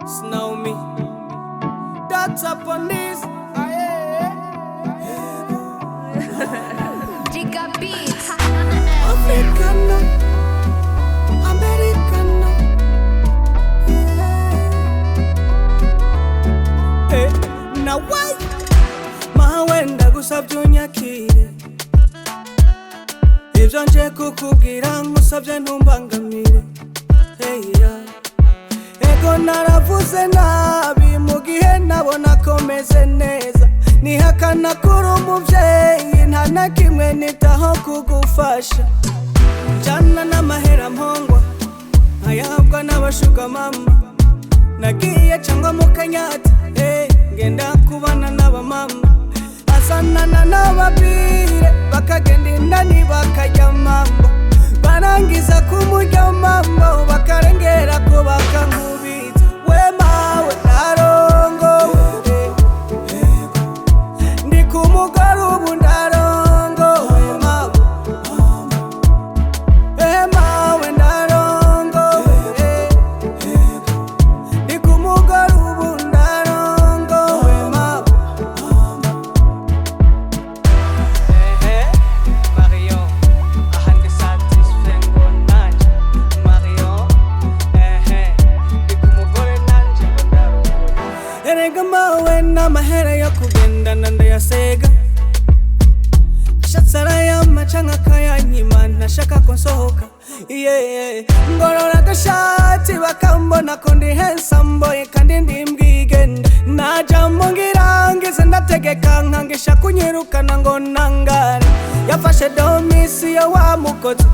Snow me. That's up on this. Giga Beats. Africano, Americano. Hey, now why? Mahawenda gusabye unyakire. Ibyo nje kukubwira nkusabye ntumbangamire. Hey yeah. Ego naravuze nabi mu gihe nabona ko meze neza. Nihakana kuri umuvyeyi nta na kimwe nitaho kugufasha. Jana n'amahera mpongwa ayahabwa n'abashuga mama. Nagiye cyangwa mu kanyata ngenda kubana n'abamama. Asanana n'ababire bakagenda indani bakajya mambo. Barangiza kumurya mambo bakarengera ko bakankubita. We mawe narongowe ndi kumugara ubu ndarongowe mawe. Mawe ndarongowe ndi kumugara ubu ndarongowe mawe. Marion ahandi satisfait ngo nanje Marion ndi kumugore nanje ngo ndarongowe. Erega mawe n'amahera yo kugendana ndayasega. Ashatse arayampa canke akayanyima ntashaka ko nsohoka. Ngorora agashati bakambona ko ndi handsome boy kandi ndi mbwigende. Naja mu ngirangize ndategeka nkangisha kunyirukana ngo nangare. Yafashe domisiyo wa mukozi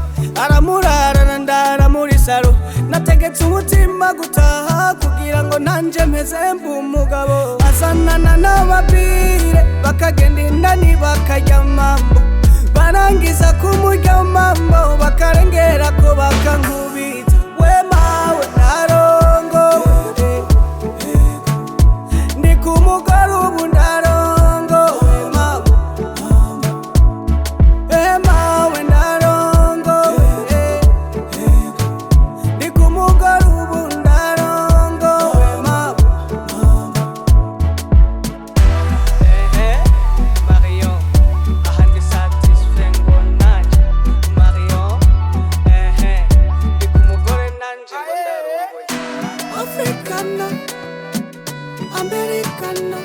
aramurarana ndara muri saro. Nategetse umutima gutaha kugira ngo nanje mpeze mba umugabo. Azanana n'ababire bakagenda indani bakajya mambo. Barangiza kumurya mambo bakarengera ko bakankubita. We mawe narongowe ndi kumugara ubu ndarongowe mawe. Mawe ndarongowe ndi kumugara ubu ndarongowe mawe. Marion ahandi satisfait ngo nanje Marion ndi kumugore nanje ngo ndarongowe. Africano, Americano.